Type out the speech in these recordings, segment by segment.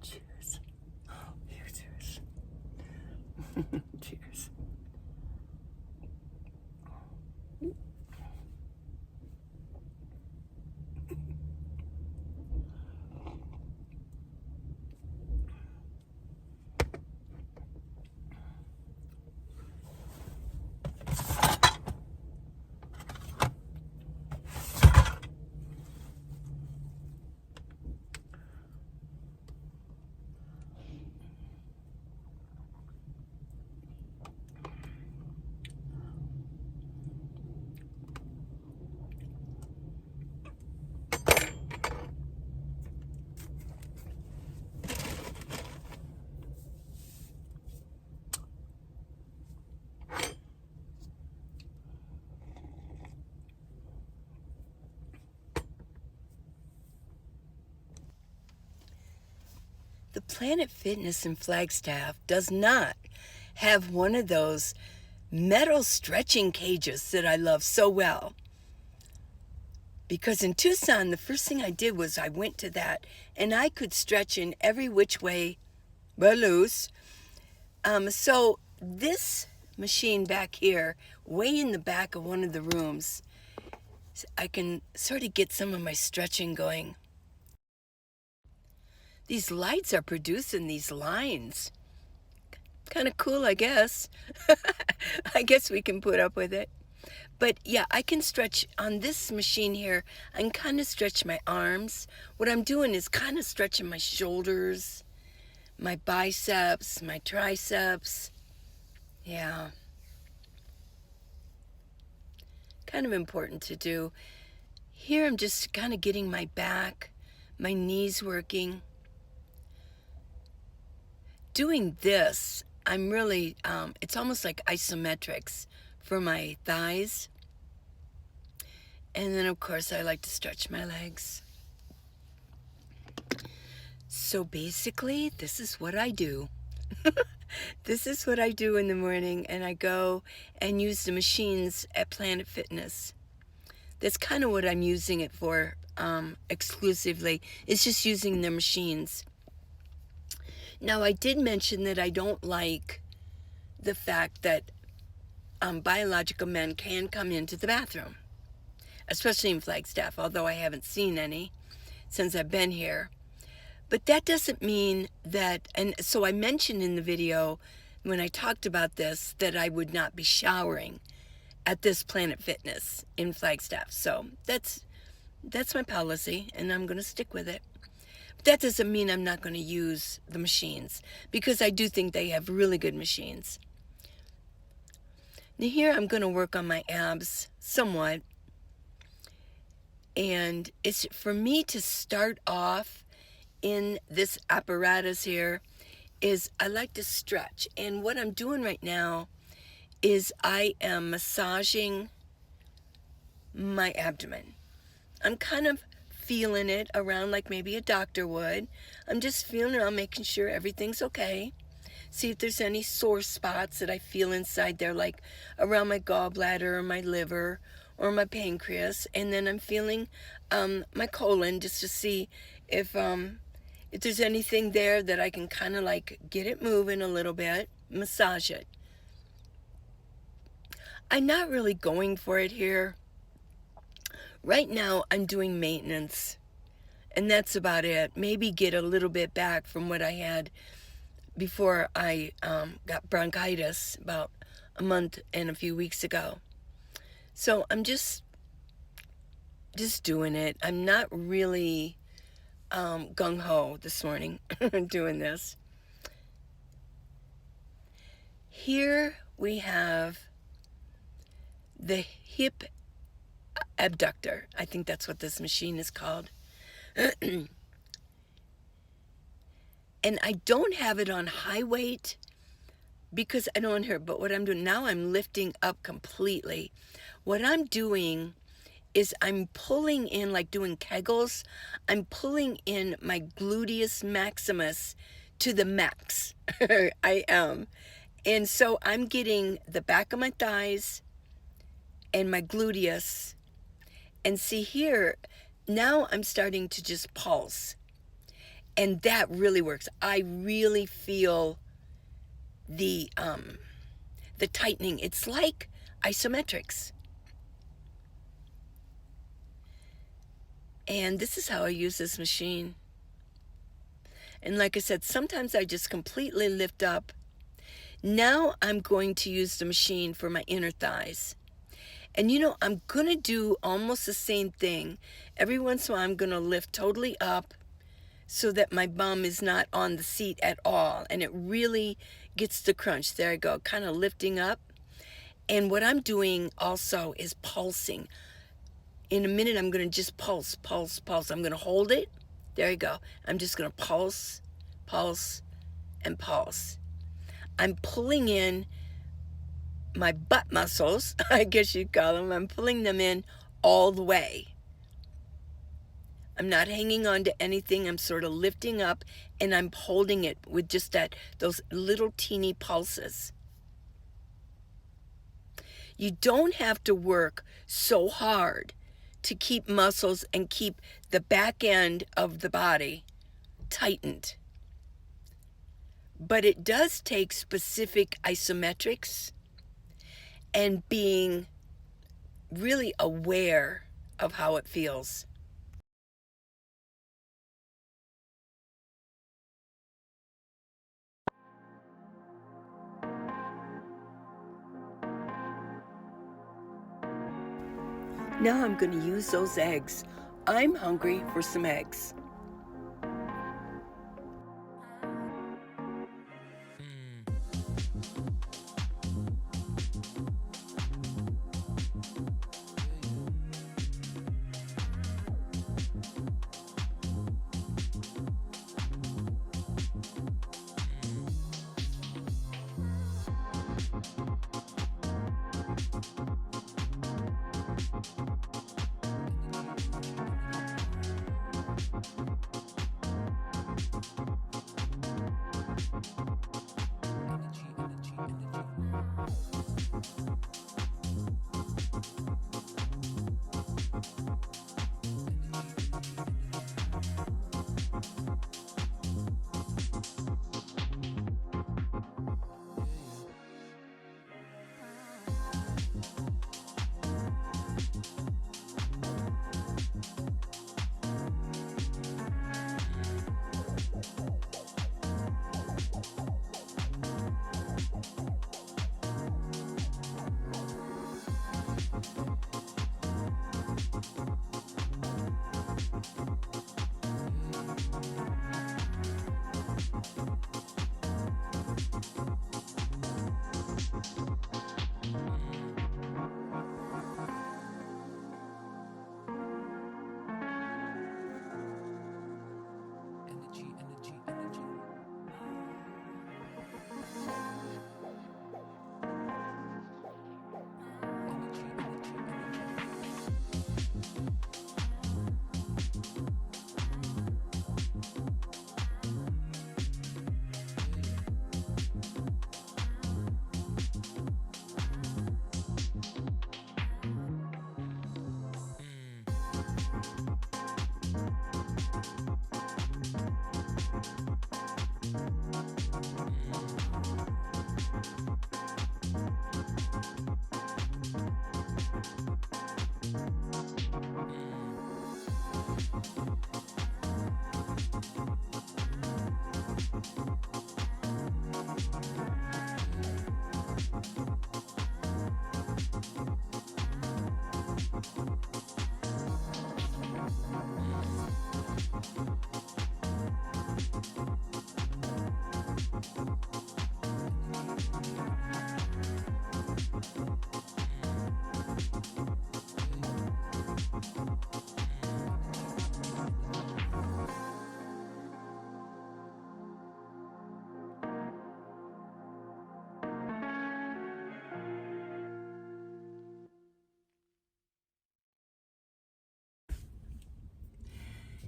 Cheers. Cheers. Cheers. The Planet Fitness in Flagstaff does not have one of those metal stretching cages that I love so well. Because in Tucson, the first thing I did was I went to that, and I could stretch in every which way but loose. So this machine back here, way in the back of one of the rooms, I can sort of get some of my stretching going. These lights are producing these lines. Kind of cool, I guess. I guess we can put up with it. But yeah, I can stretch on this machine here. I can kind of stretch my arms. What I'm doing is kind of stretching my shoulders, my biceps, my triceps. Yeah. Kind of important to do. Here I'm just kind of getting my back, my knees working. Doing this, I'm really, it's almost like isometrics for my thighs. And then, of course, I like to stretch my legs. So basically, this is what I do. This is what I do in the morning, and I go and use the machines at Planet Fitness. That's kind of what I'm using it for exclusively. It's just using their machines. Now, I did mention that I don't like the fact that biological men can come into the bathroom, especially in Flagstaff, although I haven't seen any since I've been here. But that doesn't mean that, and so I mentioned in the video when I talked about this that I would not be showering at this Planet Fitness in Flagstaff. So that's my policy, and I'm going to stick with it. But that doesn't mean I'm not going to use the machines, because I do think they have really good machines. Now here I'm going to work on my abs somewhat. And it's for me to start off in this apparatus here is I like to stretch. And what I'm doing right now is I am massaging my abdomen. I'm kind of feeling it around like maybe a doctor would. I'm just feeling around, making sure everything's okay. See if there's any sore spots that I feel inside there, like around my gallbladder or my liver or my pancreas. And then I'm feeling my colon just to see if there's anything there that I can kind of like get it moving a little bit, massage it. I'm not really going for it here. Right now I'm doing maintenance, and that's about it. Maybe get a little bit back from what I had before I got bronchitis about a month and a few weeks ago. So I'm just doing it. I'm not really gung-ho this morning doing this. Here we have the hip abductor. I think that's what this machine is called. And I don't have it on high weight because I don't want her, but what I'm doing now, I'm lifting up completely. What I'm doing is I'm pulling in, like doing Kegels, I'm pulling in my gluteus maximus to the max. I am. And so I'm getting the back of my thighs and my gluteus. And see here, now I'm starting to just pulse. And that really works. I really feel the tightening. It's like isometrics. And this is how I use this machine. And like I said, sometimes I just completely lift up. Now I'm going to use the machine for my inner thighs. And you know, I'm going to do almost the same thing. Every once in a while, I'm going to lift totally up so that my bum is not on the seat at all. And it really gets the crunch. There I go, kind of lifting up. And what I'm doing also is pulsing. In a minute, I'm going to just pulse, pulse, pulse. I'm going to hold it. There you go. I'm just going to pulse, pulse, and pulse. I'm pulling in my butt muscles, I guess you'd call them. I'm pulling them in all the way. I'm not hanging on to anything. I'm sort of lifting up, and I'm holding it with just those little teeny pulses. You don't have to work so hard to keep muscles and keep the back end of the body tightened. But it does take specific isometrics and being really aware of how it feels. Now I'm going to use those eggs. I'm hungry for some eggs.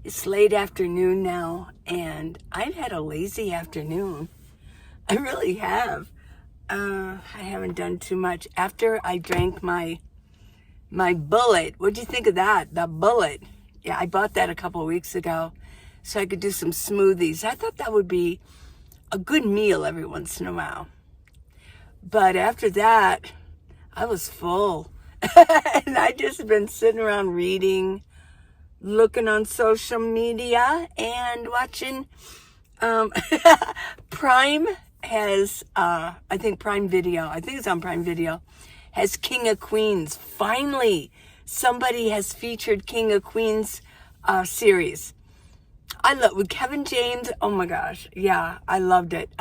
It's late afternoon now, and I've had a lazy afternoon. I really have. I haven't done too much. After I drank my bullet, what'd you think of that? The bullet. Yeah, I bought that a couple of weeks ago so I could do some smoothies. I thought that would be a good meal every once in a while. But after that, I was full. And I just been sitting around reading, looking on social media, and watching. Prime has, I think Prime Video, I think it's on Prime Video, has King of Queens. Finally, somebody has featured King of Queens series. I love, with Kevin James, oh my gosh, yeah, I loved it.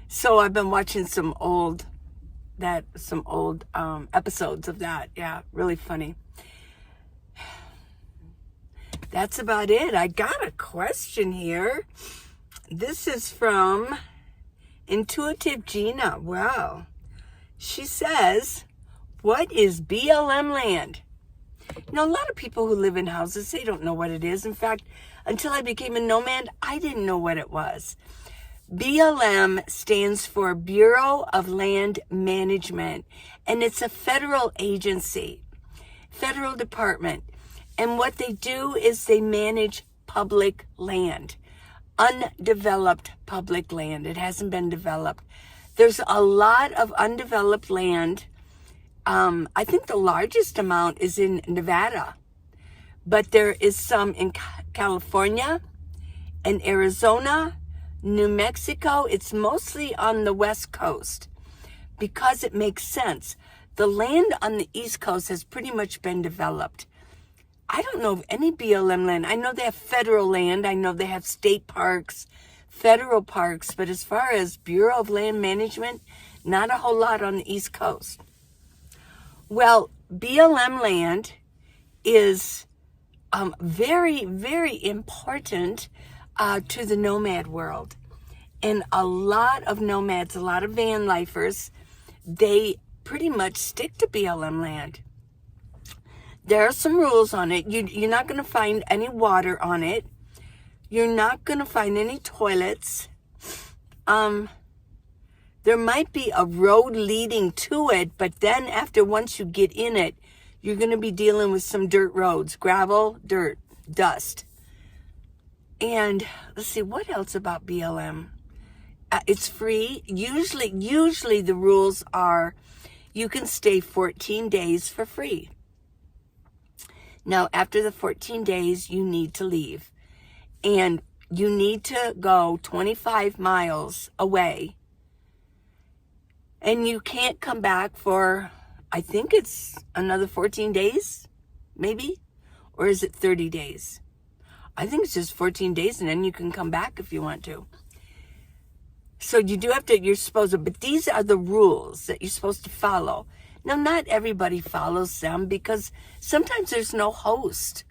So I've been watching some old episodes of that. Yeah, really funny. That's about it. I got a question here. This is from Intuitive Gina. Wow. She says, what is BLM land? You know, a lot of people who live in houses, they don't know what it is. In fact, until I became a nomad, I didn't know what it was. BLM stands for Bureau of Land Management, and it's a federal agency, federal department. And what they do is they manage public land, undeveloped public land. It hasn't been developed. There's a lot of undeveloped land. I think the largest amount is in Nevada, but there is some in California and Arizona, New Mexico. It's mostly on the West Coast because it makes sense. The land on the East Coast has pretty much been developed. I don't know of any BLM land. I know they have federal land. I know they have state parks, federal parks, but as far as Bureau of Land Management, not a whole lot on the East Coast. Well, BLM land is very, very important to the nomad world. And a lot of nomads, a lot of van lifers, they pretty much stick to BLM land. There are some rules on it. You're not going to find any water on it. You're not going to find any toilets. There might be a road leading to it, but then once you get in it, you're going to be dealing with some dirt roads, gravel, dirt, dust. And let's see, what else about BLM? It's free. Usually the rules are you can stay 14 days for free. Now, after the 14 days, you need to leave. And you need to go 25 miles away. And you can't come back for, I think it's another 14 days, maybe? Or is it 30 days? I think it's just 14 days, and then you can come back if you want to. So you do have to, you're supposed to, but these are the rules that you're supposed to follow. Now, not everybody follows them because sometimes there's no host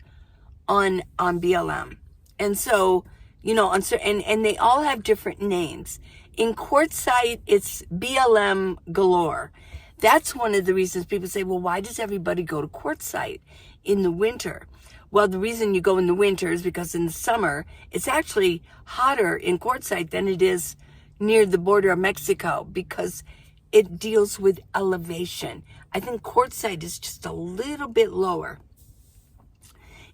on BLM. And so, and they all have different names. In Quartzsite, it's BLM galore. That's one of the reasons people say, well, why does everybody go to Quartzsite in the winter? Well, the reason you go in the winter is because in the summer, it's actually hotter in Quartzsite than it is near the border of Mexico because it deals with elevation. I think Quartzsite is just a little bit lower.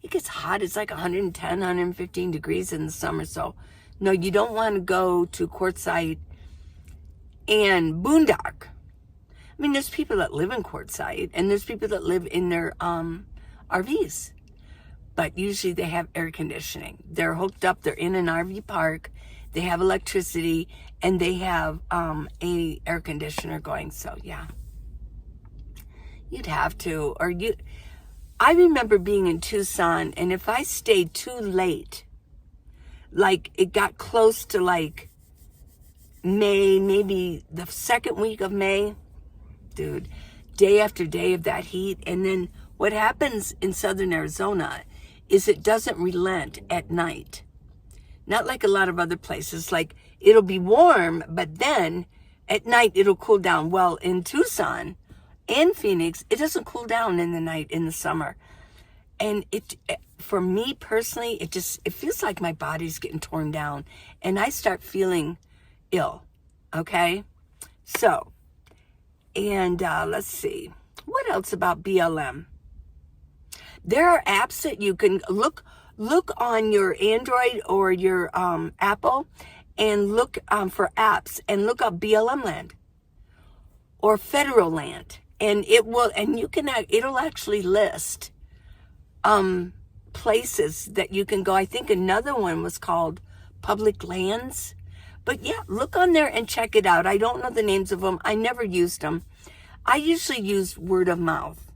It gets hot. It's like 110, 115 degrees in the summer. So, no, you don't want to go to Quartzsite and boondock. I mean, there's people that live in Quartzsite, and there's people that live in their RVs. But usually they have air conditioning. They're hooked up. They're in an RV park. They have electricity, and they have a air conditioner going. So, yeah. You'd have to. I remember being in Tucson, and if I stayed too late, like it got close to like May, maybe the second week of May, dude, day after day of that heat. And then what happens in southern Arizona is it doesn't relent at night. Not like a lot of other places. Like it'll be warm, but then at night it'll cool down. Well, in Tucson and Phoenix, it doesn't cool down in the night in the summer. And for me personally, it feels like my body's getting torn down and I start feeling ill. Okay. So, and let's see, what else about BLM? There are apps that you can look on your Android or your Apple and look for apps and look up BLM land or federal land. And it'll actually list places that you can go. I think another one was called Public Lands. But yeah, look on there and check it out. I don't know the names of them. I never used them. I usually use word of mouth,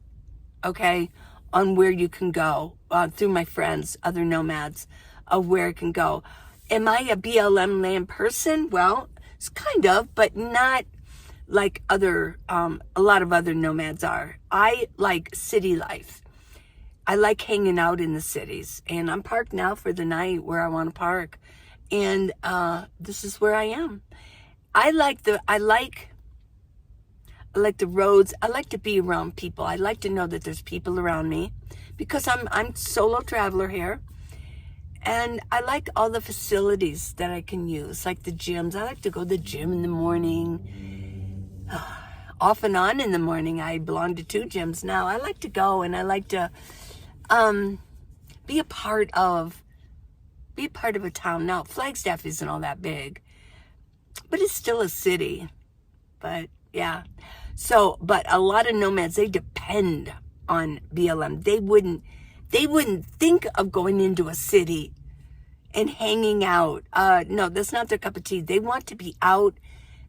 okay, on where you can go through my friends, other nomads, of where it can go. Am I a BLM land person? Well, it's kind of, but not like a lot of other nomads are. I like city life. I like hanging out in the cities, and I'm parked now for the night where I want to park, and this is where I am. I like the roads. I like to be around people. I like to know that there's people around me because I'm solo traveler here, and I like all the facilities that I can use, like the gyms. I like to go to the gym in the morning. Off and on in the morning. I belong to 2 gyms now. I like to go, and I like to be a part of a town. Now, Flagstaff isn't all that big, but it's still a city. But yeah, so, but a lot of nomads, they depend on BLM. They wouldn't think of going into a city and hanging out. No, that's not their cup of tea. They want to be out.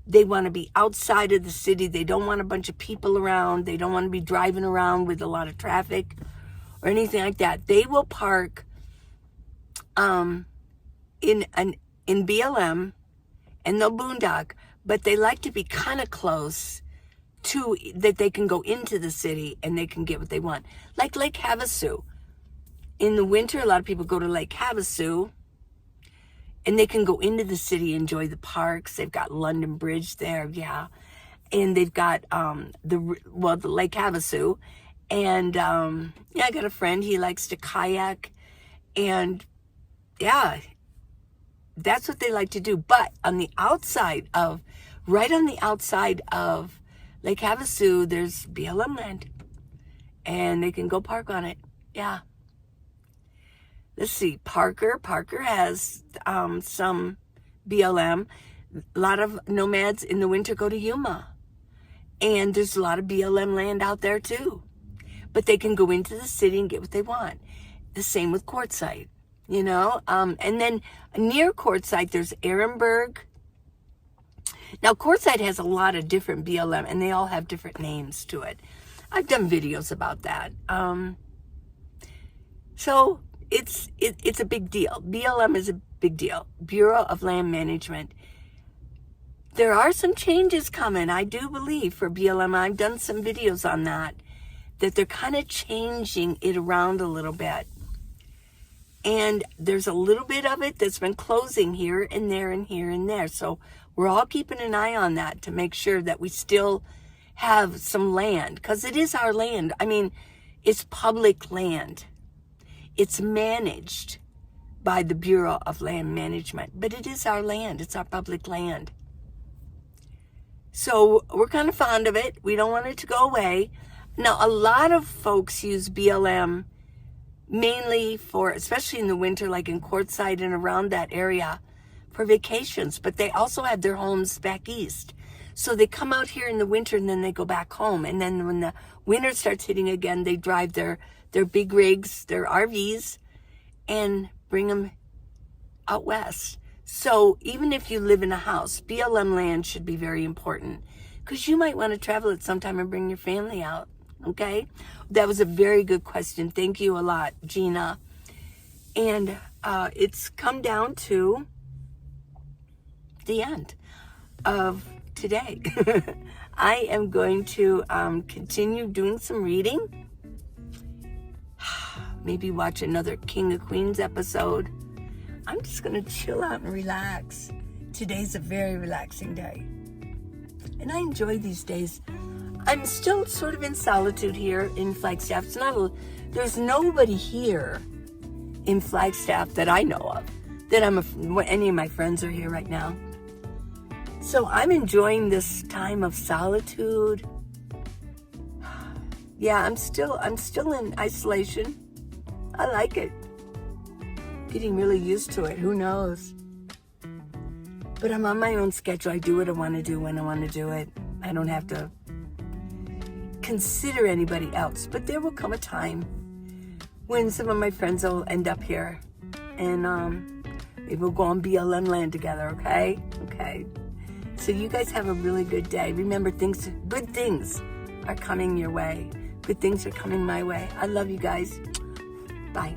They want to be outside of the city. They don't want a bunch of people around. They don't want to be driving around with a lot of traffic or anything like that. They will park in BLM, and they'll boondock, but they like to be kind of close to that they can go into the city and they can get what they want. Like Lake Havasu. In the winter, a lot of people go to Lake Havasu, and they can go into the city, enjoy the parks. They've got London Bridge there, yeah. And they've got the Lake Havasu. And yeah, I got a friend, he likes to kayak. And yeah, that's what they like to do. But on the outside of, right on the outside of Lake Havasu, there's BLM land. And they can go park on it, yeah. Let's see, Parker has some BLM. A lot of nomads in the winter go to Yuma. And there's a lot of BLM land out there too. But they can go into the city and get what they want. The same with Quartzsite, you know. And then near Quartzsite, there's Ehrenberg. Now, Quartzsite has a lot of different BLM, and they all have different names to it. I've done videos about that. So it's a big deal. BLM is a big deal. Bureau of Land Management. There are some changes coming, I do believe, for BLM. I've done some videos on that they're kind of changing it around a little bit. And there's a little bit of it that's been closing here and there and here and there. So we're all keeping an eye on that to make sure that we still have some land, because it is our land. I mean, it's public land. It's managed by the Bureau of Land Management, but it is our land. It's our public land. So we're kind of fond of it. We don't want it to go away. Now, a lot of folks use BLM mainly for, especially in the winter, like in Quartzsite and around that area, for vacations, but they also have their homes back east. So they come out here in the winter and then they go back home. And then when the winter starts hitting again, they drive their big rigs, their RVs, and bring them out west. So even if you live in a house, BLM land should be very important, because you might want to travel at some time and bring your family out. Okay? That was a very good question. Thank you a lot, Gina. And it's come down to the end of today. I am going to continue doing some reading. Maybe watch another King of Queens episode. I'm just going to chill out and relax. Today's a very relaxing day. And I enjoy these days. I'm still sort of in solitude here in Flagstaff. There's nobody here in Flagstaff that I know of. Any of my friends are here right now. So I'm enjoying this time of solitude. Yeah, I'm still in isolation. I like it. Getting really used to it. Who knows? But I'm on my own schedule. I do what I want to do when I want to do it. I don't have to consider anybody else. But there will come a time when some of my friends will end up here, and maybe we'll go on BLM land together. Okay? Okay. So you guys have a really good day. Remember, good things are coming your way. Good things are coming my way. I love you guys. Bye.